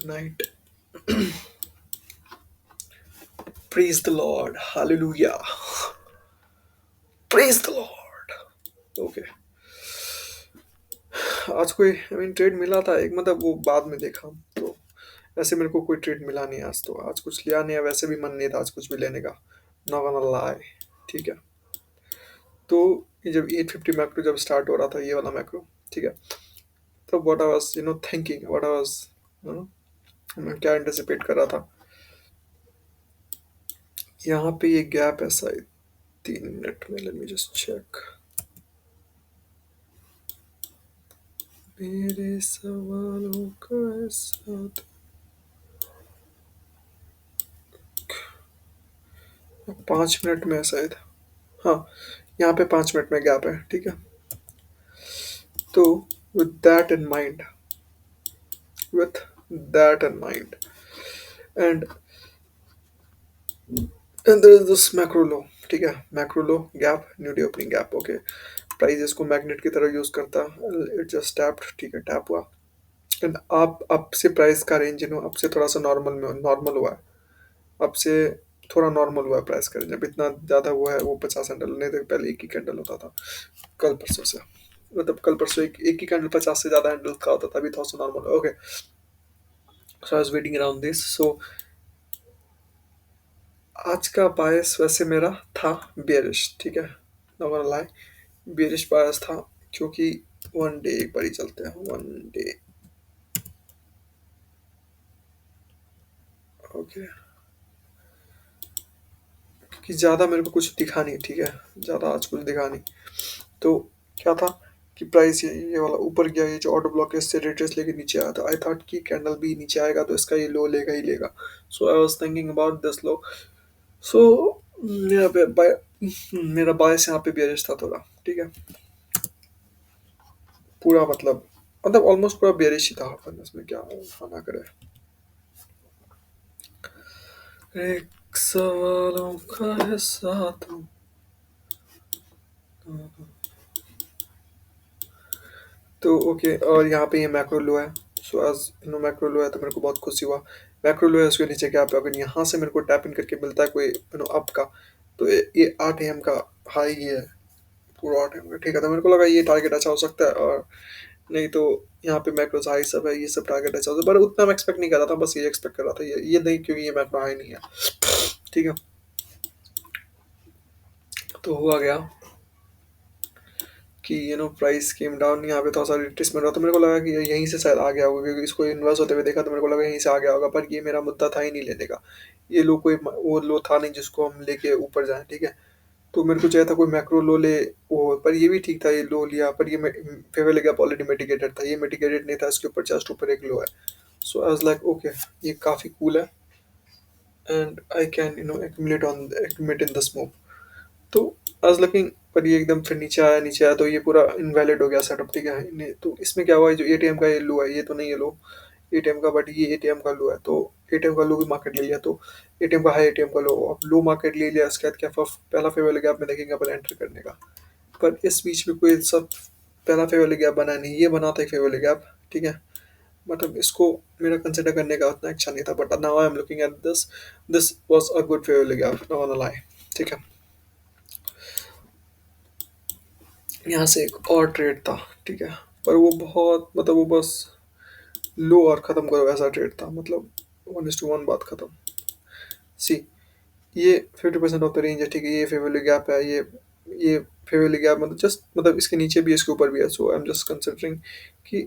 Night. Praise the Lord. Hallelujah. Praise the Lord. Okay आज कोई trade मिला था एक, मतलब वो बाद में देखा तो वैसे मेरे को कोई ट्रेड मिला नहीं आज, तो आज कुछ लिया नहीं है, वैसे भी मन नहीं था आज कुछ भी लेने का। नॉट गोना लाई। ठीक है। तो ये जब 850 मैक्रो जब स्टार्ट हो रहा था, ये वाला मैक्रो, ठीक है, तो what I was thinking, what I was मैं क्या एंटिसिपेट कर रहा था, यहाँ पे ये गैप है शायद 3 मिनट में। Let me just check. मेरे सवालों का ऐसा 5 मिनट में है शायद। हाँ, यहाँ पे 5 मिनट में गैप है, ठीक है। तो with that in mind, with that in mind, and and there is this macro low, ठीक है, macro low gap, new day opening gap, okay. Price इसको मैग्नेट की तरह यूज करता, इट जस्ट टैप्ड, ठीक है, टैप हुआ। एंड आप अब से प्राइस का रेंज अब से थोड़ा सा नॉर्मल हुआ है। अब से थोड़ा नॉर्मल हुआ है प्राइस का रेंज। अब इतना ज़्यादा हुआ है वो 50 कैंडल, नहीं तो पहले एक ही कैंडल होता था कल परसों से। मतलब कल परसों एक ही कैंडल 50 से ज़्यादा हैंडल का होता था, अभी थोड़ा सा normal. Okay, so I was waiting around this. So आज का बायस वैसे मेरा था बेयरिश, ठीक है, not gonna lie, bearish bias था, क्योंकि वन डे एक बार ही चलते हैं, वन डे। ओके, क्योंकि ज़्यादा मेरे को कुछ दिखा नहीं, ठीक है, ज़्यादा आज कुछ दिखा नहीं। तो क्या था कि प्राइस ये वाला ऊपर गया, ये जो ऑर्डर ब्लॉक है इससे रिट्रेस लेके नीचे आया था। आई थॉट कि कैंडल भी नीचे आएगा तो इसका ये लो लेगा ही लेगा। So I was thinking about this low. So मेरा बायस यहाँ पे बेयरिश था थोड़ा, ठीक है, पूरा मतलब ऑलमोस्ट पूरा बेयरिश ही था, अपन इसमें क्या खाना करे। एक सवालों का है साथ। तो ओके, और यहाँ पे ये मैक्रो लो है। सो आज मैक्रो लो है तो मेरे को बहुत खुशी हुआ। मैक्रो लो है, उसके नीचे क्या पे, अगर यहाँ से मेरे को टैप इन करके मिलता है कोई अप का, तो ये 8 AM का हाई ही है, पूरा 8 AM का, ठीक है। तो मेरे को लगा ये टारगेट अच्छा हो सकता है, और नहीं तो यहाँ पे मैक्रो हाई सब है, ये सब टारगेट अच्छा हो सकता है, पर उतना मैं एक्सपेक्ट नहीं कर रहा था, बस ये एक्सपेक्ट कर रहा था, ये नहीं, क्योंकि ये मैक्रो हाई नहीं है, ठीक है। तो हुआ गया कि प्राइस केम डाउन, यहाँ पे थोड़ा सा रिट्रेसमेंट रहा, तो मेरे को लगा कि ये यहीं से शायद आ गया होगा, क्योंकि इसको इन्वर्स होते हुए देखा तो मेरे को लगा यहीं से आ गया होगा, पर ये मेरा मुद्दा था ही नहीं लेने का। ये लो कोई वो लो था नहीं जिसको हम लेके ऊपर जाएं, ठीक है। तो मेरे को चाहिए था कोई मैक्रो लो ले, वो, पर ये भी ठीक था, ये लो लिया, पर ये फेवर गैप ऑलरेडी मिटिगेटेड था, ये मिटिगेटेड नहीं था, इसके ऊपर जस्ट ऊपर एक लो है। सो आई वाज लाइक ओके, ये काफ़ी कूल है, and I can accumulate in this move. तो आई वाज लुकिंग, पर ये एकदम फिर नीचे आया तो ये पूरा इनवैलिड हो गया सेटअप, ठीक है। तो इसमें क्या हुआ, जो एटीएम का ये लो है, ये तो नहीं है लो एटीएम का, बट ये एटीएम का लो है, तो एटीएम का लो भी मार्केट ले लिया, तो एटीएम का हाई, एटीएम का लो, अब लो मार्केट ले लिया। इसके बाद क्या पहला फेवर गैप में देखेंगे अपन एंटर करने का, पर इस बीच में कोई सब पहला फेवर गैप बना नहीं, ये बना था एक फेवर गैप, ठीक है। मतलब इसको मेरा कंसिडर करने का उतना अच्छा नहीं था, but now I am looking at this, this was a good favour gap, no one lie, ठीक है। यहाँ से एक और ट्रेड था, ठीक है, पर वो बहुत वो बस लो और ख़त्म करो ऐसा ट्रेड था, मतलब 1:1 बात ख़त्म। सी, ये 50% ऑफ द रेंज है, ठीक है, ये फेवरली गैप है, ये फेवरली गैप, मतलब जस्ट इसके नीचे भी है, इसके ऊपर भी है। सो आई एम जस्ट कंसिडरिंग कि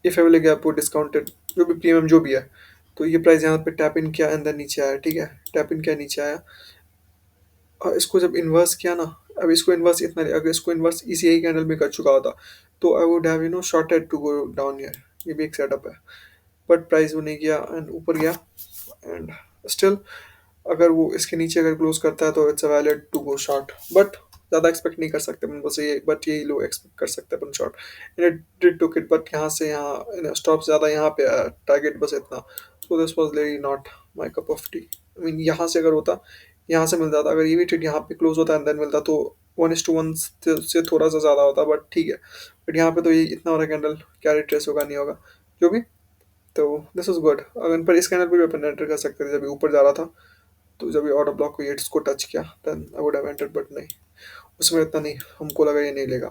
ये फेवरली गैप वो डिस्काउंटेड जो भी प्रीमियम जो भी है, तो ये प्राइस यहाँ पे टैप इन किया, अंदर नीचे आया, ठीक है, टैप इन किया, नीचे आया, और इसको जब इन्वर्स किया ना, अब इसको इन्वर्स इतना नहीं, अगर इसको इन्वर्स इसी यही कैंडल में कर चुका होता, तो I would have shorted to go down here, ये भी एक सेटअप है, बट प्राइस वो नहीं किया एंड ऊपर गया। एंड स्टिल अगर वो इसके नीचे अगर क्लोज करता है तो it's a valid to go short, but ज़्यादा एक्सपेक्ट नहीं कर सकते अपन, बस ये, बट यही लो एक्सपेक्ट कर सकते हैं अपन short. It did took it, but यहाँ से यहाँ स्टॉप ज़्यादा यहाँ पे आया, टारगेट बस इतना। सो this was really not my cup of T. I mean यहाँ से अगर होता, यहाँ से मिल जाता, अगर ये भी ट्रेड यहाँ पे क्लोज होता है देन मिलता, तो 1:1 से थोड़ा सा ज़्यादा होता, बट ठीक है। बट यहाँ पे तो ये इतना बड़ा कैंडल क्या रिट्रेस होगा, नहीं होगा, जो भी। तो दिस वाज गुड। अगर पर स्कैनर पे भी अपन एंटर कर सकते थे जब ये ऊपर जा रहा था। तो जब ये ऑटो ब्लॉक को ये इसको टच किया then I would have entered, but नहीं, उसमें इतना नहीं, हमको लगा ये नहीं लेगा।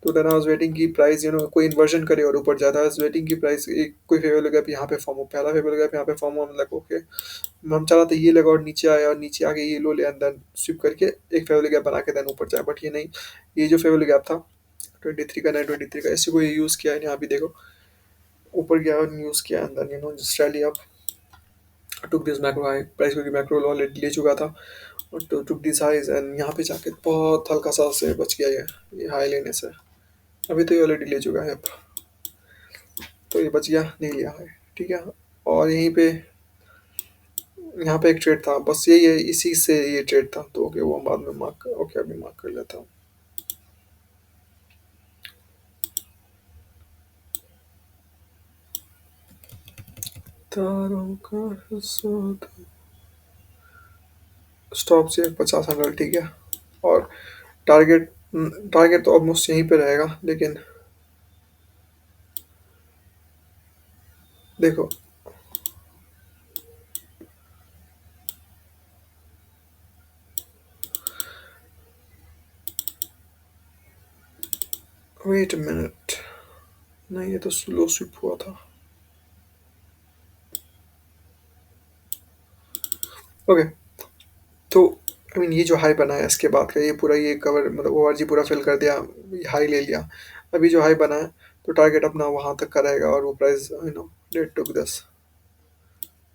तो देन आई वाज वेटिंग की प्राइस कोई इन्वर्जन करे और ऊपर जाता है। आई वाज वेटिंग की प्राइस एक कोई फेवरेबल गैप यहाँ पे फॉर्म हो, पहला फेवरेबल गैप यहाँ पे फॉर्म हुआ, मतलब ओके। हम चाह रहा था ये लगा और नीचे आया और नीचे आके ये लो ले एंड देन स्विप करके एक फेवरेबल गैप बना के देन ऊपर जाए, बट ये नहीं। ये जो फेवरेबल गैप था 23 का, 923 का, इसी को ये यूज़ किया है यहाँ भी देखो। ऊपर गया और यूज़ किया and then just rally up, took this macro high price, क्योंकि मैक्रो ऑलरेडी ले चुका था। और टुक दिस हाइज एंड यहाँ पे जाके बहुत हल्का सा से बच गया ये हाई लेने से। अभी तो ये ऑलरेडी ले चुका है अब, तो ये बच गया, नहीं लिया है, ठीक है। और यहीं पे यहाँ पे एक ट्रेड था, बस यही है, इसी से ये ट्रेड था, तो ओके वो हम बाद में मार्क, ओके अभी मार्क कर लेता हूँ। तारों का स्टॉप से 50 हंड्रेड, ठीक है। और टारगेट, टारगेट तो ऑलमोस्ट यहीं पे रहेगा, लेकिन देखो, वेट अ मिनट, नहीं ये तो स्लो स्विप हुआ था। ओके, तो आई मीन ये जो हाई बना है इसके बाद का ये पूरा ये कवर, मतलब ओआरजी पूरा फिल कर दिया, हाई ले लिया। अभी जो हाई बना है तो टारगेट अपना वहां तक का रहेगा, और वो price that took this,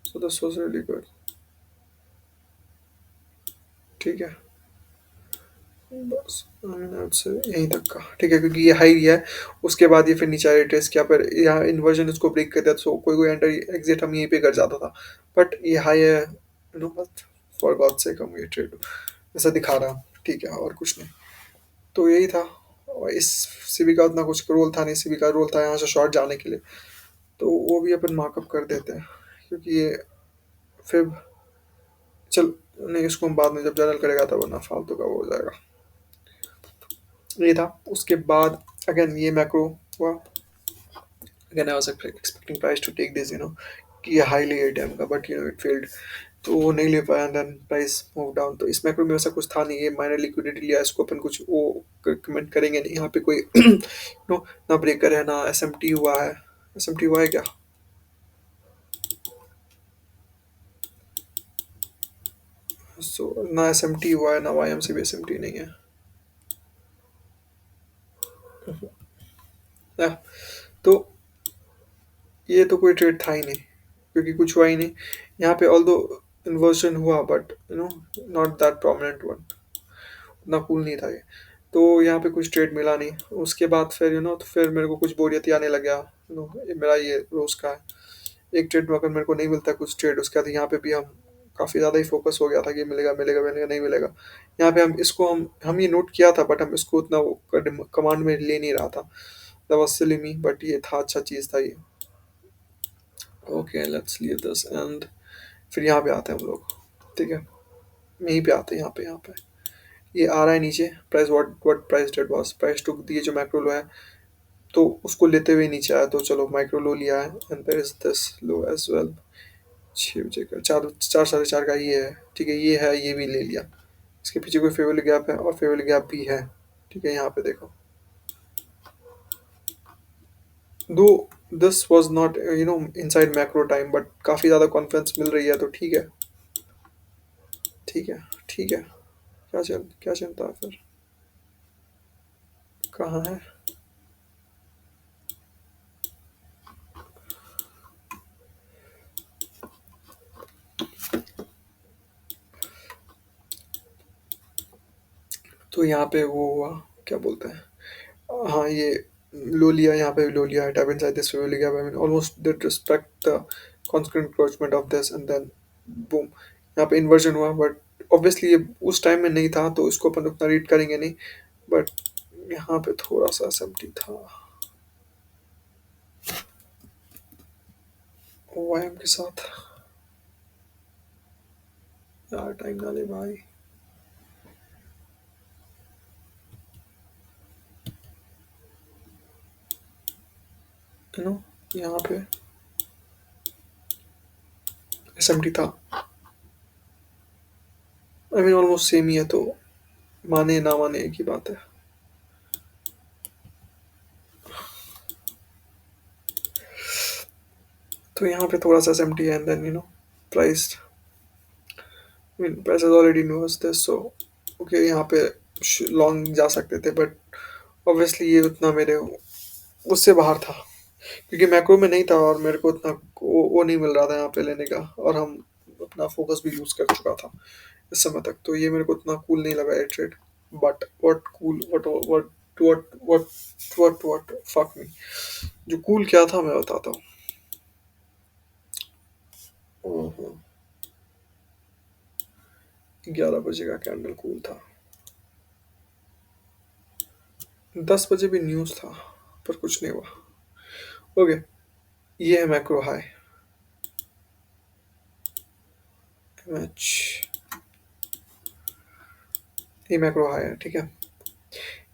so this was really good, ठीक है। बस से यहीं तक का, ठीक है, क्योंकि ये हाई है। उसके बाद ये फिर नीचे आया टेस्ट किया, पर यहाँ इन्वर्जन इसको ब्रेक कर दिया, तो कोई कोई एंटर एग्जिट हम यहीं पे कर जाता था। बट ये हाई है, बट फॉर गॉड से हम ये ट्रेड ऐसा दिखा रहा, ठीक है, और कुछ नहीं। तो यही था। और इस सीबी का उतना कुछ रोल था नहीं, सीबी का रोल था यहाँ से शॉर्ट जाने के लिए, तो वो भी अपन मार्कअप कर देते हैं, क्योंकि ये फिर चल, नहीं इसको हम बाद में जब जनरल करेगा तब, वरना फालतू का वो हो जाएगा। ये था। उसके बाद अगेन ये मैक्रो हुआ, again I was expecting price to take this, कि ये हाईली एटीएम का, बट इट फेल्ड, तो वो नहीं ले पाया, देन प्राइस मूव डाउन। तो इस मैक्रो में ऐसा कुछ था नहीं, ये माइनर लिक्विडिटी लिया, इसको अपन कुछ वो कमेंट करेंगे नहीं यहाँ पे, कोई नो, ना ब्रेकर है ना एसएमटी हुआ है। एसएमटी हुआ है क्या? सो ना एसएमटी हुआ है ना वाईएमसी भी एसएमटी नहीं है। या, तो ये तो कोई ट्रेड था ही नहीं, क्योंकि कुछ हुआ ही नहीं यहाँ पे, ऑल्दो इन्वर्जन हुआ, but not that prominent one, उतना कूल नहीं था ये। तो यहाँ पे कुछ ट्रेड मिला नहीं। उसके बाद फिर तो फिर मेरे को कुछ बोरियत ही आने लग गया। मेरा ये रोज का है, एक ट्रेड में अगर मेरे को नहीं मिलता कुछ ट्रेड, उसके बाद यहाँ पे भी हम काफ़ी ज़्यादा ही फोकस हो गया था कि मिलेगा मिलेगा मिलेगा, नहीं मिलेगा। यहाँ पे हम इसको हम ये नोट किया था, बट हम इसको उतना कमांड में ले नहीं रहा था। That was silly me, but ये था, अच्छा चीज़ था ये। Okay let's leave this and फिर यहाँ पे आते हैं हम लोग, ठीक है। यहीं पे आते हैं, यहाँ पे ये आ रहा है नीचे, price what price that was, price to दिए जो मैक्रो लो है, तो उसको लेते हुए नीचे आया, तो चलो माइक्रो लो लिया है and there is this low as well. 6 बजे का, चार चार साढ़े चार का ये है, ठीक है, ये है, ये भी ले लिया। इसके पीछे कोई फेवरेबल गैप है, और फेवरेबल गैप भी है, ठीक है, यहाँ पे देखो। दो this was not inside macro time, but काफ़ी ज़्यादा कॉन्फिडेंस मिल रही है, तो ठीक है, ठीक है, ठीक है। क्या चिंता है फिर, कहाँ है? तो यहाँ पे वो हुआ, क्या बोलते हैं, हाँ ये लो लिया, यहाँ पे भी लो लिया, tap inside this favourable gap, I mean almost did respect the constant encroachment of this and then boom, यहाँ पे इन्वर्जन हुआ, बट ऑब्वियसली ये उस टाइम में नहीं था, तो इसको अपन उतना रीड करेंगे नहीं। बट यहाँ पे थोड़ा सा एसएमटी था ओआईएम के साथ, यार टाइम ना ले भाई, यू नो यहाँ पे एसएमटी था। आई मीन ऑलमोस्ट सेम ही है, तो माने ना माने एक ही बात है। तो यहाँ पे थोड़ा सा एसएमटी है, and then price, I mean, prices already knows this, so okay यहाँ पे लॉन्ग जा सकते थे, बट ऑब्वियसली ये उतना मेरे उससे बाहर था, क्योंकि मैक्रो में नहीं था और मेरे को उतना वो नहीं मिल रहा था यहाँ पे लेने का, और हम अपना फोकस भी यूज कर चुका था इस समय तक, तो ये मेरे को उतना कूल नहीं लगा ये trade. But what cool, what what fuck me, जो कूल क्या था मैं बताता हूँ। ओहो, 11 बजे का कैंडल कूल था। 10 बजे भी न्यूज़ था, पर कुछ नहीं हुआ। ओके, ये है मैक्रो हाई मैच, ये मैक्रो हाई है, ठीक है।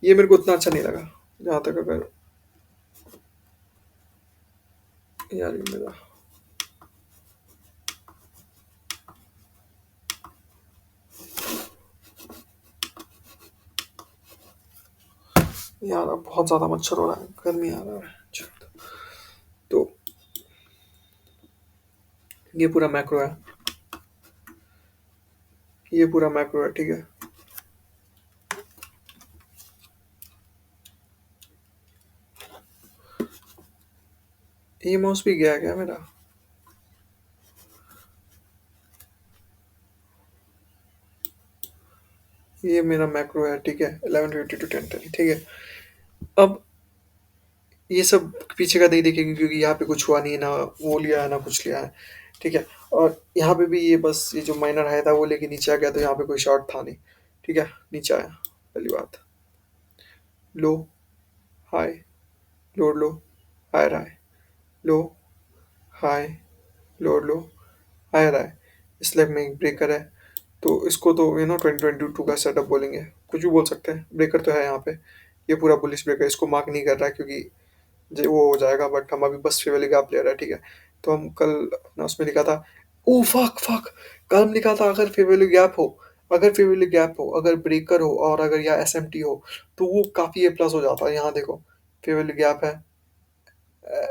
ये मेरे को उतना अच्छा नहीं लगा, जहाँ तक अगर यार ये मेरा, यार अब बहुत ज़्यादा मच्छर हो रहा है, गर्मी आ रहा है। तो ये पूरा मैक्रो है, ये पूरा मैक्रो है, ठीक है। ये माउस भी गया क्या मेरा? ये मेरा मैक्रो है, ठीक है, 11:52 to 10:10, ठीक है। अब ये सब पीछे का नहीं देखेंगे, क्योंकि यहाँ पे कुछ हुआ नहीं है, ना वो लिया है ना कुछ लिया है, ठीक है। और यहाँ पे भी ये बस ये जो माइनर हाई था वो लेके नीचे आ गया, तो यहाँ पे कोई शॉर्ट था नहीं, ठीक है। नीचे आया, पहली बात, लो हाई, लोड लो, हायर हाई, लो हाई, लोड लो, हायर हाई, इस लेग में एक ब्रेकर है, तो इसको तो 2022 का सेटअप बोलेंगे, कुछ भी बोल सकते हैं, ब्रेकर तो है यहाँ पे। ये पूरा बुलिश ब्रेकर, इसको मार्क नहीं कर रहा है क्योंकि जो वो हो जाएगा, बट हम अभी बस फेवर लीग आप ले रहे हैं, ठीक है। तो हम कल अपना उसमें लिखा था, ओ फक फक, कल हम लिखा था अगर फेवर गैप हो, अगर फेवर गैप हो, अगर ब्रेकर हो और अगर या एसएमटी हो, तो वो काफ़ी ए प्लस हो जाता है। यहाँ देखो, फेवर गैप है,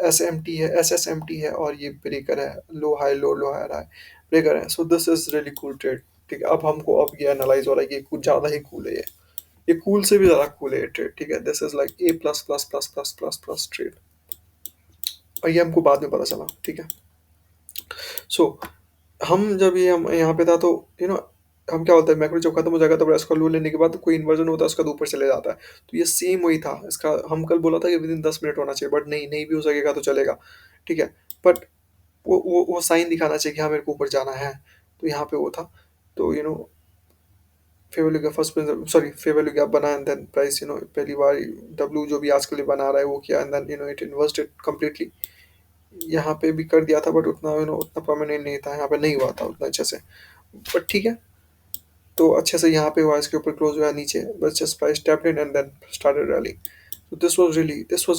एस एम टी है, एस एस एम टी है, और ये ब्रेकर है, लो हाई हाई ब्रेकर है। सो this is really cool trade, ठीक है। अब हमको अब ये एनालाइज हो रहा है कि कुछ ज़्यादा ही कूल है ये कूल से भी ज़्यादा कूल है ये ट्रेड, ठीक है। This is like a plus plus plus plus plus plus trade, और ये हमको बाद में पता चला, ठीक है। सो हम जब ये हम यहाँ पे था, तो हम क्या बोलते हैं, मैक्रो जब खत्म हो जाएगा तब इसका लो लेने के बाद कोई इन्वर्जन होता है, उसका तो ऊपर चले जाता है। तो ये सेम वही था इसका, हम कल बोला था कि विद इन 10 मिनट होना चाहिए, बट नहीं, नहीं भी हो सकेगा तो चलेगा, ठीक है। बट वो साइन दिखाना चाहिए कि हाँ मेरे को ऊपर जाना है, तो यहाँ पे वो था। तो फेवर का फर्स्ट सॉरी फेवर गैप बना, एंड देन प्राइस पहली बार डब्ल्यू जो भी आज के लिए बना रहा है वो किया, एंड देन इट इन्वर्स्टेड कम्प्लीटली। यहाँ पे भी कर दिया था, बट उतना उतना परमानेंट नहीं था, यहाँ पे नहीं हुआ था उतना अच्छे से, बट ठीक है। तो अच्छे से यहाँ पे हुआ, इसके ऊपर क्लोज हुआ नीचे, बस just price tapped in and then started rally. तो this was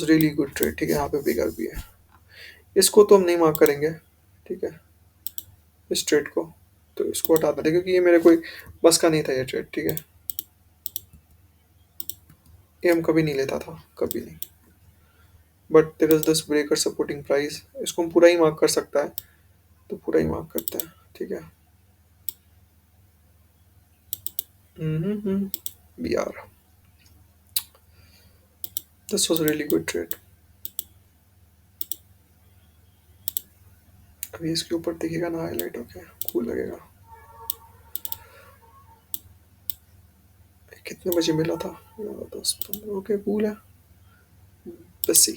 really good trade, ठीक है। यहाँ पे बिगर भी है, इसको तो हम नहीं मार्क करेंगे, ठीक है, इस ट्रेड को। तो इसको हटा देते, क्योंकि ये मेरे कोई बस का नहीं था ये ट्रेड, ठीक है। ये हम कभी नहीं लेता था, कभी नहीं। But there is this breaker supporting price, इसको हम पूरा ही मार्क कर सकता है, तो पूरा ही मार्क करते हैं, ठीक है। B R, this was really good trade. अभी इसके ऊपर दिखेगा ना हाईलाइट, ओके, कूल लगेगा। कितने बजे मिला था? 10-15, ओके, कूल है। बस सी,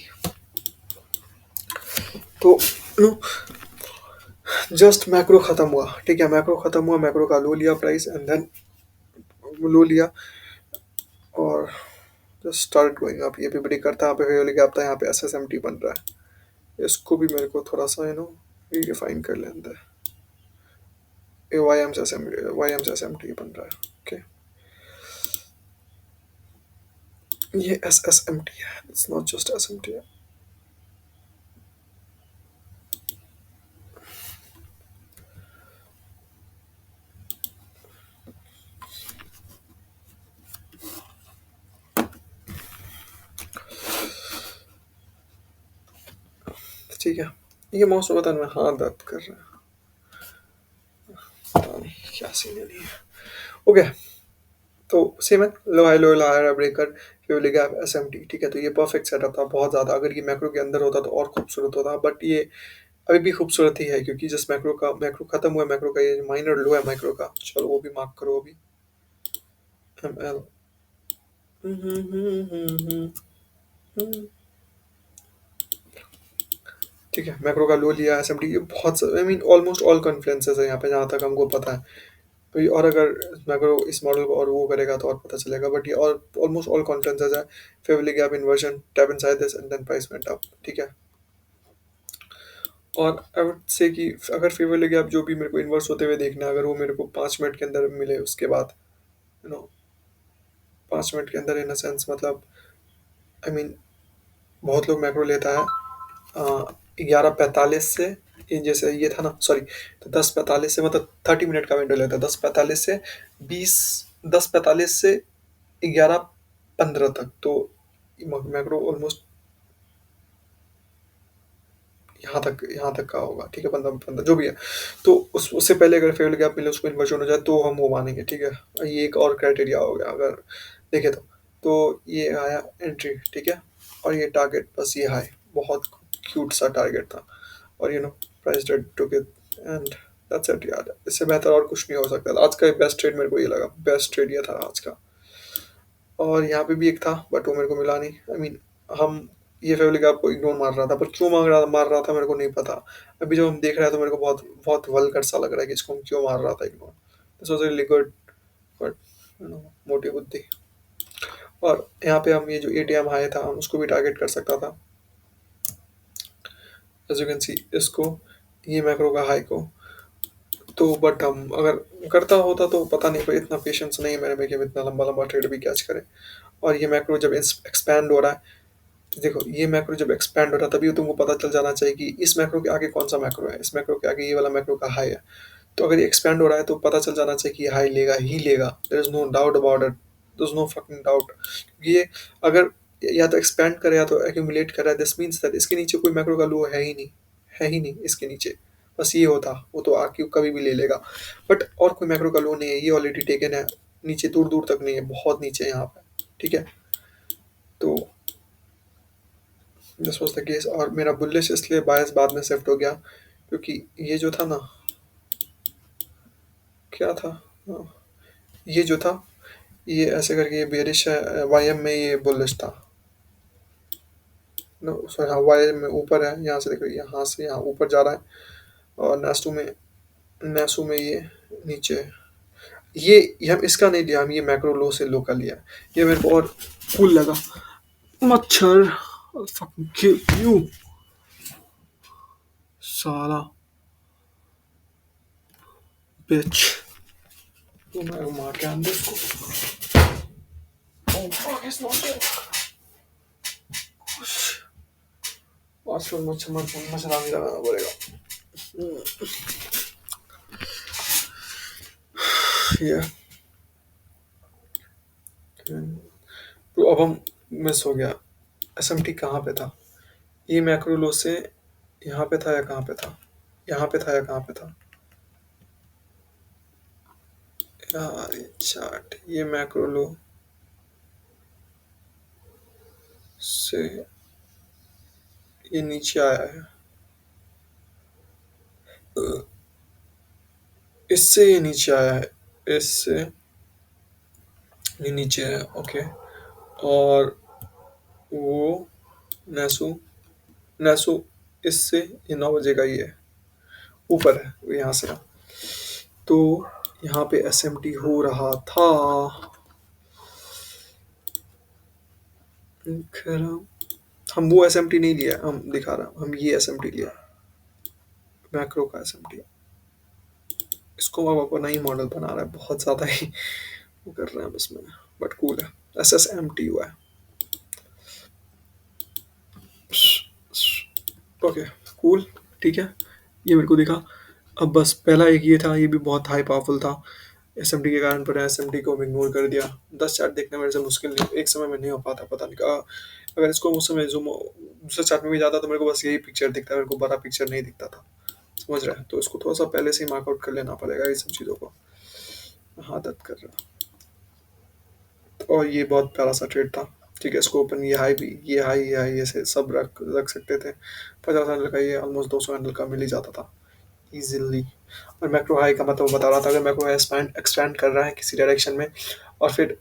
तो जस्ट मैक्रो खत्म हुआ, ठीक है, मैक्रो खत्म हुआ, मैक्रो का लो लिया प्राइस, एंड देन लो लिया, और जस्ट स्टार्ट गोइंग अप। ये भी ब्रेक करता है, यहाँ पे फेवरली गैप था, यहाँ पे एसएसएमटी बन रहा है। इसको भी मेरे को थोड़ा सा रीडिफाइन कर लेते हैं। ये वाई एम से एस एम टी बन रहा है, ओके। ये एस एस एम टी है, it's not just S M T है। ठीक है। ये माउस में पता नहीं हाथ दर्द कर रहा है, पता नहीं क्या सीन है, नहीं है। ओके, तो सेम है, low high low higher breaker, fuel gap, SMT, ठीक है। तो ये परफेक्ट सेटअप था बहुत ज़्यादा। अगर ये मैक्रो के अंदर होता तो और खूबसूरत होता, बट ये अभी भी खूबसूरत ही है, क्योंकि जिस मैक्रो खत्म हुआ है, मैक्रो का ये माइनर लो है मैक्रो का, चलो वो भी मार्क करो अभी। एम एल, ठीक है। मैक्रो का लो लिया, एसएमटी, ये बहुत, आई मीन ऑलमोस्ट ऑल कॉन्फ्लुएंसेस है यहाँ पे जहाँ तक हमको पता है। भाई, और अगर मैक्रो इस मॉडल को और वो करेगा तो और पता चलेगा, बट ये और ऑलमोस्ट ऑल कॉन्फ्लुएंसेस है। Favourably gap inversion, tap inside this and then price went up, ठीक है। और आई वुड से कि अगर फेवरली गैप जो भी मेरे को इन्वर्स होते हुए देखना है, अगर वो मेरे को 5 मिनट के अंदर मिले, उसके बाद यू नो 5 मिनट के अंदर, इन अ सेंस मतलब, आई मीन बहुत लोग मैक्रो लेता है 11:45 से, ये जैसे ये था ना, सॉरी, तो 10:45 से, मतलब 30 मिनट का विंडो लेता है, 10:45 से 20, 10:45 से 11:15 तक। तो मैक्रो ऑलमोस्ट यहाँ तक का होगा, ठीक है, 15 15 जो भी है। तो उससे पहले अगर फेवरेट गैप मिले, उसको इन्वर्जन हो जाए, तो हम वो मानेंगे, ठीक है। ये एक और क्राइटेरिया हो गया अगर देखे तो ये आया एंट्री, ठीक है। और ये टारगेट, बस ये हाई, बहुत क्यूट सा टारगेट था। और price dead took it and that's it यार, इससे बेहतर और कुछ नहीं हो सकता था। आज का बेस्ट ट्रेड मेरे को ये लगा, बेस्ट ट्रेड ये था आज का। और यहाँ पे भी एक था, बट वो मेरे को मिला नहीं, आई मीन हम ये फैमिली आपको इग्नोर मार रहा था, पर क्यों मार रहा था मेरे को नहीं पता। अभी जब हम देख रहे हैं तो मेरे को बहुत बहुत वल्गर सा लग रहा है कि इसको हम क्यों मार रहा था ignore. This was really good, but मोटी बुद्धि। और यहाँ पे हम ये जो एटीएम हाई था, हम उसको भी टारगेट कर सकता था, एज यू कैन सी इसको, ये मैक्रो का हाई को। तो बट हम अगर करता होता तो पता नहीं, पर इतना पेशेंस नहीं है मेरे में कि हम इतना लंबा लंबा ट्रेड भी कैच करें। और ये मैक्रो जब एक्सपैंड हो रहा है, देखो ये मैक्रो जब एक्सपैंड हो रहा है, तभी तुमको पता चल जाना चाहिए कि इस मैक्रो के आगे कौन सा मैक्रो है, इस मैक्रो के आगे ये वाला मैक्रो का हाई है। तो अगर ये एक्सपैंड हो रहा है तो पता चल जाना चाहिए कि ये हाई लेगा ही लेगा, there is no doubt about it, there is no fucking doubt. ये अगर या तो एक्सपैंड करे या तो एक्यूमुलेट कर रहा है, दिस मीन्स दैट इसके नीचे कोई मैक्रो का लो है ही नहीं, है ही नहीं इसके नीचे। बस ये होता, वो तो आके कभी भी ले लेगा, बट और कोई मैक्रो का लो नहीं है, ये ऑलरेडी टेकन है, नीचे दूर दूर तक नहीं है, बहुत नीचे है यहाँ पे, ठीक है। तो दिस वाज द केस, और मेरा बुलिश इसलिए बायस बाद में शिफ्ट हो गया, क्योंकि ये जो था ना, क्या था, हाँ, ये जो था, ये ऐसे करके ये बेरिश है, वाईएम में ये बुलिश था, नो सॉरी, हाँ वाईएम में ऊपर है, यहाँ से देखो, यहाँ से यहाँ ऊपर जा रहा है। और नेसू में ये नीचे है। ये हम इसका नहीं लिया, हम ये मैक्रो लो से लो का लिया। ये मेरे को और कूल लगा। मच्छर, fucking kill you, साला bitch। तो मैं मार के अंदर इसको। Oh fuck, it's not there। आजकल मच्छरदानी लगाना पड़ेगा। ये तो अब हम मिस हो गया, एसएमटी कहाँ पे था, ये मैक्रो लो से यहाँ पे था या कहाँ पे था, यहाँ पे था या कहाँ पे था यार, ये चार्ट, ये मैक्रो लो से ये नीचे आया है, इससे ये नीचे आया है, इससे ये नीचे है, ओके। और वो नेसू, नेसू इससे ये 9 बजे का ही है, ऊपर है वो, यहाँ से। तो यहाँ पे एसएमटी हो रहा था, खैर हम वो एसएमटी नहीं लिया, हम दिखा रहा हूँ, हम ये एसएमटी लिया, मैक्रो का एसएमटी। इसको अब अपना ही मॉडल बना रहा है, बहुत ज़्यादा ही वो कर रहे हैं इसमें, बट कूल है, एस एस एम टी हुआ है, ओके कूल, ठीक है। ये मेरे को दिखा। अब बस पहला एक ये था, ये भी बहुत हाई पावरफुल था, एसएमडी के कारण पर एसएमडी को इग्नोर कर दिया। 10 चार्ट देखना मेरे से मुश्किल नहीं, एक समय में नहीं हो पाता, पता नहीं कहा। अगर इसको उस समय जूम दूसरे चार्ट में भी जाता तो मेरे को बस यही पिक्चर दिखता, मेरे को बड़ा पिक्चर नहीं दिखता था। समझ रहा है? तो इसको थोड़ा सा पहले से ही मार्कआउट कर लेना पड़ेगा ये सब चीज़ों को। हाँ, दर्द कर रहा। और ये बहुत प्यारा सा ट्रेड था। ठीक है, इसको ओपन, ये हाई भी, ये हाई ऐसे सब रख रख सकते थे। 50 हैंडल का ये ऑलमोस्ट 200 हैंडल का मिल ही जाता था इजीली। और मैक्रो हाई का मतलब बता रहा था, अगर मैक्रो हाई एक्सपैंड एक्सपैंड कर रहा है किसी डायरेक्शन में, और फिर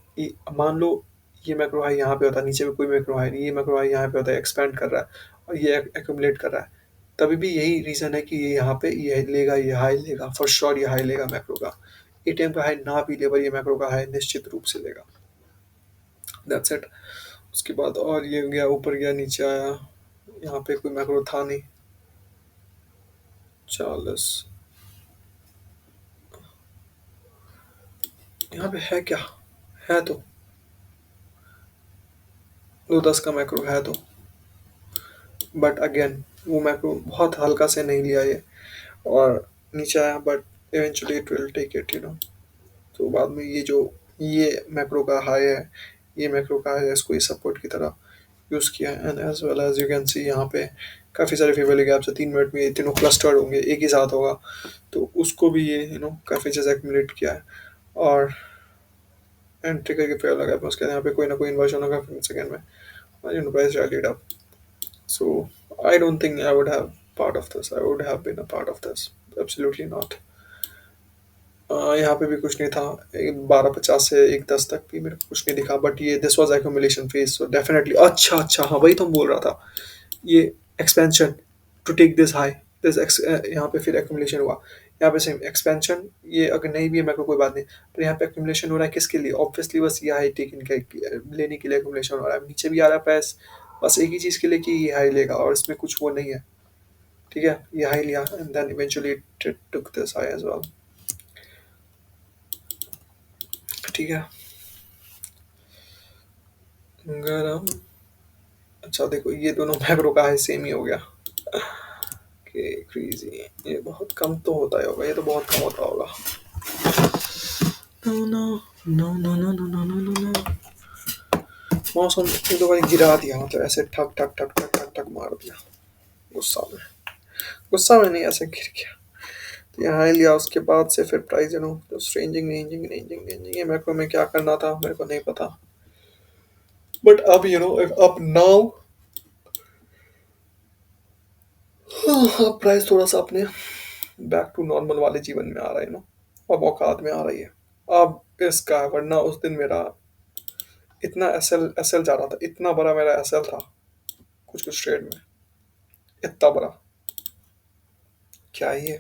मान लो ये मैक्रो हाई यहाँ पे होता है, नीचे में कोई मैक्रो हाई नहीं, ये मैक्रो हाई यहाँ पे होता है, एक्सपैंड कर रहा है और ये एक्यूमुलेट कर रहा है, तभी भी यही रीज़न है कि ये यहाँ पे ये लेगा, ये हाई लेगा फॉर श्योर, ये हाई लेगा मैक्रो का। एटीएम का हाई ना भी ले, पर ये मैक्रो का हाई निश्चित रूप से लेगा। That's it. उसके बाद और ये गया ऊपर, गया नीचे आया, यहाँ पे कोई मैक्रो था नहीं। 40 यहाँ पे है क्या? है तो 210 का मैक्रो है तो, बट अगेन वो मैक्रो बहुत हल्का से नहीं लिया ये, और नीचे आया, but eventually it will take it, तो बाद में ये जो ये मैक्रो का हाई है, ये मैक्रो का हाई है, इसको ये सपोर्ट की तरह यूज़ किया है। And as well as you can see यहाँ पे काफ़ी सारे फेवरल गैप्स है, 3 मिनट में ये तीनों क्लस्टर्ड होंगे, एक ही साथ होगा, तो उसको भी ये काफ़ी चीज़ एक्यूमुलेट किया है। और एंट्री करके फेवरल गैप में उसके यहाँ पे कोई ना कोई इन्वर्जन होगा सेकंड में, और price rallied up. So I don't think I would have part of this. I would have been a part of this. Absolutely not. यहाँ पे भी कुछ नहीं था, 12:50 से 1:10 तक भी मेरे को कुछ नहीं दिखा, बट ये this was accumulation phase, so definitely अच्छा अच्छा, हाँ वही तो हम बोल रहा था, ये expansion to take this high, this यहाँ पे फिर एक्यूमुलेशन हुआ, यहाँ पे सेम एक्सपेंशन, ये अगर नहीं भी है मेरे को कोई बात नहीं, पर यहाँ पे एक्यूमुलेशन हो रहा है किसके लिए? ऑब्वियसली बस ये हाई टेकन लेने के लिए एक्यूमुलेशन हो रहा है, नीचे भी आ रहा है प्राइस बस एक ही चीज़ के लिए कि ये हाई लेगा, और इसमें कुछ वो नहीं है। ठीक है, ये हाई लिया and then eventually it took this high as well. ठीक है, गरम। अच्छा देखो, ये दोनों मैक्रो का हाई सेम ही हो गया। ओके क्रेजी, ये बहुत कम तो होता ही होगा, ये तो बहुत कम होता होगा। No no no no no no no no no no. मौसम ने तो भाई गिरा दिया, मतलब ऐसे ठक ठक ठक ठक ठक ठक मार दिया, गुस्सा में, गुस्सा में नहीं, ऐसे गिर गया। तो यहाँ ही लिया, उसके बाद से फिर प्राइस तो रेंजिंग रेंजिंग रेंजिंग रेंजिंग, ये मैक्रो में क्या करना था मेरे को नहीं पता, बट अब अब नाउ अब प्राइस थोड़ा सा अपने बैक टू नॉर्मल वाले जीवन में आ रहा है अब औकात में आ रही है अब इसका, वरना उस दिन मेरा इतना एसएल एसएल जा रहा था, इतना बड़ा मेरा एसएल था कुछ कुछ ट्रेड में, इतना बड़ा, क्या ये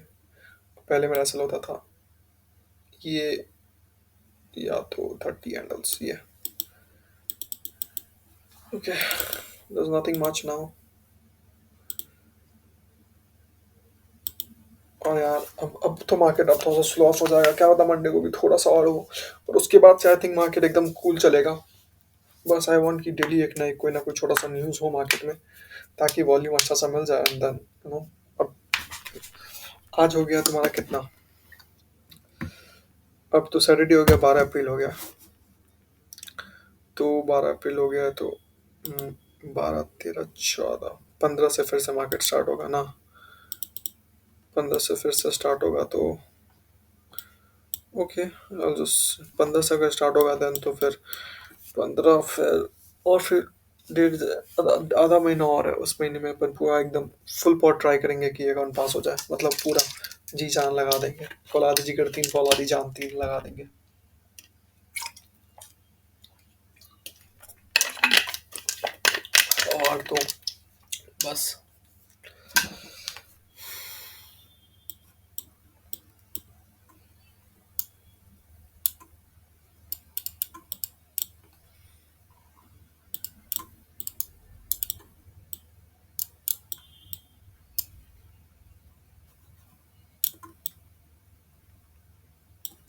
पहले मेरा एसएल होता था ये, या तो 30 हैंडल्स ये। Okay, there's nothing much now। और यार अब तो मार्केट अब थोड़ा सा स्लो ऑफ हो जाएगा, क्या पता मंडे को भी थोड़ा सा और हो, और उसके बाद से आई थिंक मार्केट एकदम कूल चलेगा। बस आई वांट कि डेली एक ना एक कोई ना कोई छोटा सा न्यूज़ हो मार्केट में, ताकि वॉल्यूम अच्छा सा मिल जाए, एंड देन अब आज हो गया तुम्हारा कितना, अब तो सैटरडे हो गया, 12 अप्रैल हो गया, तो 12 अप्रैल हो गया तो 12 13 14 15 से फिर से मार्केट स्टार्ट होगा ना, 15 से फिर से स्टार्ट होगा तो ओके, 15 से अगर स्टार्ट होगा देन तो फिर 15 फिर, और फिर डेढ़ आधा महीना और है, उस महीने में अपन पूरा एकदम फुल पॉट ट्राई करेंगे कि अकाउंट पास हो जाए, मतलब पूरा जी जान लगा देंगे, फौलादी जिगर तीन फौलादी जान तीन लगा देंगे। और तो बस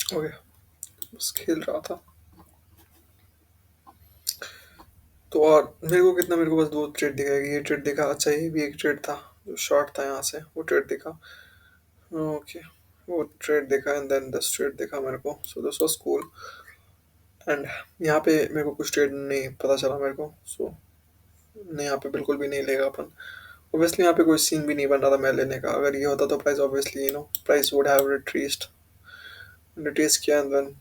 हो गया, बस खेल रहा था। तो और मेरे को बस दो ट्रेड दिखा, ये ट्रेड दिखा, अच्छा ये भी एक ट्रेड था जो शॉर्ट था यहाँ से, वो ट्रेड दिखा। ओके, वो ट्रेड देखा एंड देन दिस ट्रेड देखा मेरे को, सो दिस वाज कूल। एंड यहाँ पे मेरे को कुछ ट्रेड नहीं पता चला मेरे को, सो नहीं, यहाँ पे बिल्कुल भी नहीं लेगा अपन। ऑब्वियसली यहाँ पे कोई सीन भी नहीं बन रहा था मैं लेने का, अगर ये होता तो price obviously price would have retraced retrace किया एंड देन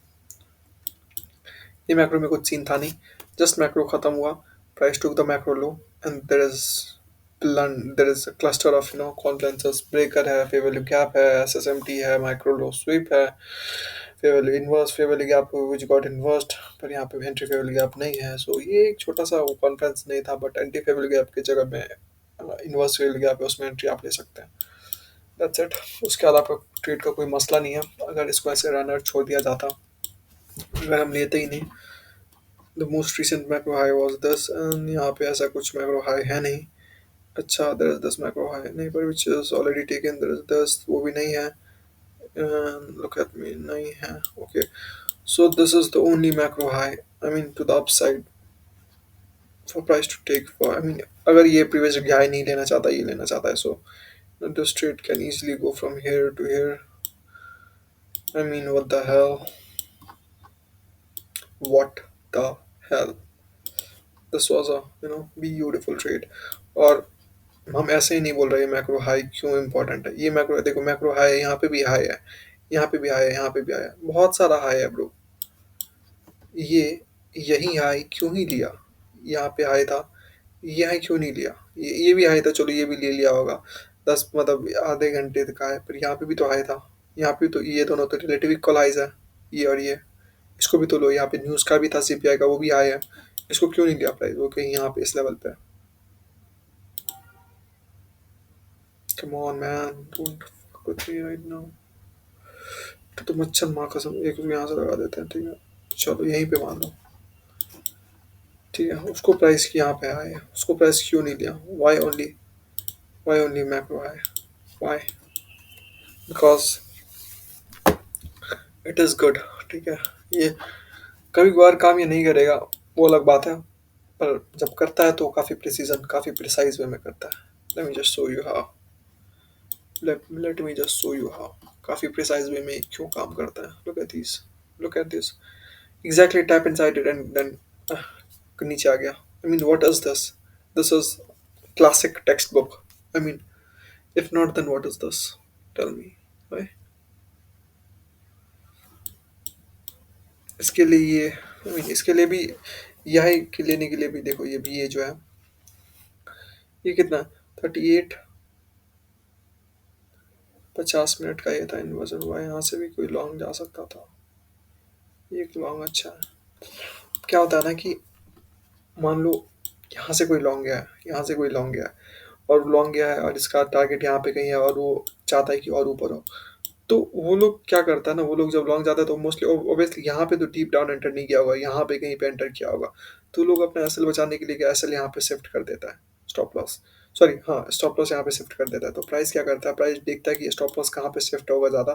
ये मैक्रो में कुछ सीन था नहीं, जस्ट मैक्रो खत्म हुआ, price took the macro low and there is cluster of confluences, breaker है, फेयर वैल्यू गैप है, एसएसएमटी है, माइक्रो लो स्वीप है, fair value inverse, fair value gap which got inversed, पर यहाँ पे एंटी फेयर वैल्यू गैप नहीं है, सो ये एक छोटा सा कॉन्फ्लुएंस नहीं था, but anti fair value gap की जगह में इन्वर्स फेयर वैल्यू गैप है, उसमें एंट्री आप ले सकते हैं। That's it. उसके बाद आपका ट्रेड का कोई मसला नहीं है, अगर इसको ऐसे रनर छोड़ दिया जाता, अगर हम लेते ही नहीं। The most recent macro high was 10 and यहाँ पे ऐसा कुछ मैक्रो हाई है नहीं। अच्छा, देयर इज 10 मैक्रो हाई नहीं, पर which is already taken, there is 10 वो भी नहीं है, लुक एट मी, नहीं है, okay. So this is the only macro high, I mean to the upside for price to take for, I mean अगर ये प्रीवियस हाई नहीं लेना चाहता, ये लेना चाहता है, so this trade can easily go from here to here. I mean, what the hell, this was a beautiful trade। और हम ऐसे ही नहीं बोल रहे मैक्रो हाई क्यों इंपॉर्टेंट है, ये मैक्रो देखो, मैक्रो हाई है, यहाँ पे भी हाई है, यहाँ पे भी हाई है, यहाँ पे भी हाई है, बहुत सारा हाई है ब्रो। ये यही हाई क्यों ही लिया, यहाँ पे हाई था, ये हाई क्यों नहीं लिया, ये भी हाई था, चलो ये भी ले लिया होगा, 10 मतलब आधे घंटे का है, पर यहाँ पे भी तो हाई था, यहाँ पे तो ये दोनों तो रिलेटिव इक्वल हाइज है, ये और ये, इसको भी तो लो, यहाँ पे न्यूज़ का भी था, सीपीआई का वो भी हाई है, इसको क्यों नहीं लिया प्राइस, वो कहीं यहाँ पे इस लेवल पे। Come on man, don't fuck with me right now. तो मच्छर माँ कसम, एक यहाँ से लगा देते हैं, ठीक है, चलो यहीं पे मान लो, ठीक है, उसको प्राइस की यहाँ पे आए, उसको प्राइस क्यों नहीं लिया, वाई ओनली मैक्रो आए, why, because it is good, ठीक है। ये कभी कभार काम ये नहीं करेगा, वो अलग बात है, पर जब करता है तो काफ़ी प्रिसीजन, काफ़ी प्रिसाइज वे में करता है। Let me just show you how, let me just show you how, काफ़ी प्रिसाइज वे में क्यों काम करता है। Look at this, exactly tap inside it and then नीचे आ गया। I mean what is this, this is classic text book, I mean if not then what is this, tell me भाई। इसके लिए ये, आई मीन इसके लिए भी, यही के लेने के लिए भी देखो, ये भी, ये जो है, ये कितना, 38, 50 मिनट का ये था इन्वर्जन हुआ, यहाँ से भी कोई लॉन्ग जा सकता था, ये एक लॉन्ग अच्छा है। क्या होता है ना कि मान लो यहाँ से कोई लॉन्ग गया है, यहाँ से कोई लॉन्ग गया है, और लॉन्ग गया है और इसका टारगेट यहाँ पे कहीं है, और वो चाहता है कि और ऊपर हो, तो वो लोग क्या करता है ना, वो लोग जब लॉन्ग जाता है तो मोस्टली ऑब्वियसली यहाँ पे तो डीप डाउन एंटर नहीं किया होगा, यहाँ पे कहीं पे एंटर किया होगा, तो लोग अपना एसएल बचाने के लिए क्या एसएल यहाँ पे शिफ्ट कर देता है, स्टॉप लॉस, सॉरी हाँ, स्टॉप लॉस यहाँ पे शिफ्ट कर देता है। तो प्राइस क्या करता है, प्राइस देखता है कि स्टॉप लॉस कहाँ पे शिफ्ट होगा ज़्यादा,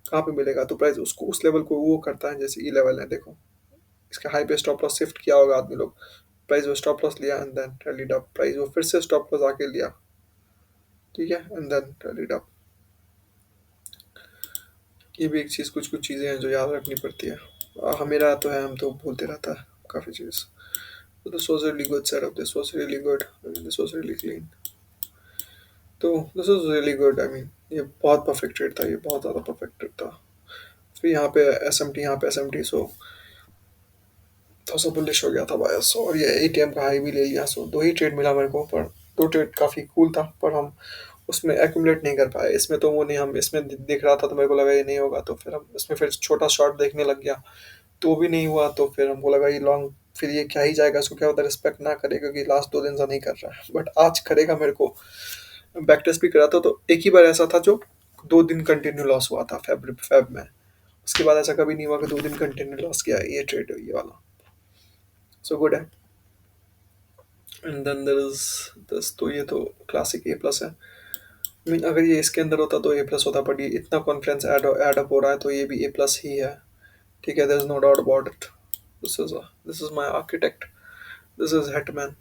कहाँ पे मिलेगा, तो प्राइस उसको उस लेवल को वो करता है, जैसे ई लेवल है देखो, इसके हाई पे स्टॉप लॉस शिफ्ट किया होगा आदमी लोग, प्राइस वो स्टॉप लॉस लिया and then rallied up, price वो फिर से स्टॉप लॉस आके लिया, ठीक है, एंड देन रैलीड अप। ये भी एक चीज़, कुछ कुछ चीज़ें हैं जो याद रखनी पड़ती है, मेरा तो है, हम तो भूलते रहता है काफ़ी चीज़। तो this was really good setup, this was really good, I mean this was really clean, तो this was really good, I mean ये बहुत परफेक्ट ट्रेड था, ये बहुत ज़्यादा परफेक्ट ट्रेड था। फिर यहाँ पे एसएमटी, यहाँ पे एसएमटी, सो थोड़ा सा बुलिश हो गया था बायस, और ये एटीएम का हाई भी ले लिया, सो दो ही ट्रेड मिला मेरे को, पर दो ट्रेड काफ़ी कूल था, पर हम उसमें एक्यूमुलेट नहीं कर पाए, इसमें तो वो नहीं, हम इसमें दिख रहा था तो मेरे को लगा ये नहीं होगा, तो फिर हम इसमें फिर छोटा शॉट देखने लग गया, तो भी नहीं हुआ, तो फिर हमको लगा ये लॉन्ग, फिर ये क्या ही जाएगा, इसको क्या होता है, रिस्पेक्ट ना करे, क्योंकि लास्ट 2 दिन से नहीं कर रहा है, बट आज करेगा, मेरे को बैक टेस्ट भी करा था, तो एक ही बार ऐसा था जो 2 दिन कंटिन्यू लॉस हुआ था, फेब में, उसके बाद ऐसा कभी नहीं हुआ कि 2 दिन कंटिन्यू लॉस किया है, ये ट्रेड ये वाला, सो गुड है। And then there is this, तो ये तो क्लासिक ए प्लस है, आई मीन अगर ये इसके अंदर होता तो ए प्लस होता, बट ये इतना कॉन्फिडेंस ऐड अप हो रहा है, तो ये भी ए प्लस ही है, ठीक है, there is no doubt about it. This is my architect, this is Hetman.